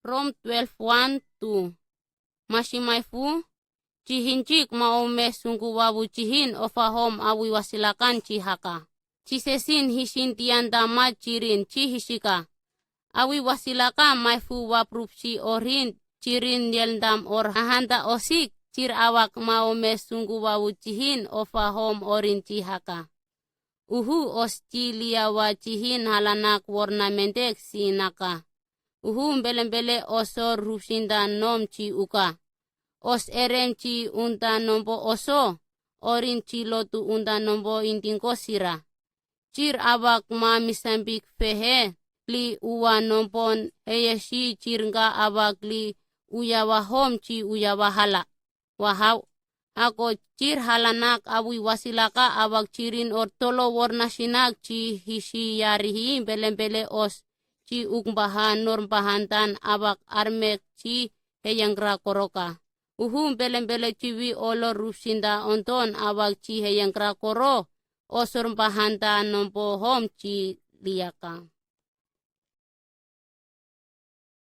Rom 12:1-2. Mashimaifu, chihinchik maome sungguwawu chihin ofahom awi wasilakan chihaka. Chisesin hishintian dama chirin chihishika. Awi wasilaka maifu waprupsi orin chirin yeldam or hahanda osik chir awak maome sungguwawu chihin ofahom orin chihaka. Uhu os chiliawa chihin halanak warnamentek sinaka. Uhu mbele oso rupsinda nom chi uka. Os erem chi unta nombo oso, orin chi lotu unta nombo intingko sira. Chir abak ma misambik fehe, li uwa nombon heyeshi chirnga abak li uyawa hom chi uyawa hala. Wahaw, ako chir halanak awi wasilaka abak chirin ortolo warna sinak chi hisi yarihi bele os. Chi ukbahan normpahantan abak armek chi heyangra koroka. Uhu bele chiwi olo rupsinda onton abak chi heyangra koro. Osor pahantan nompo hom chi liyaka.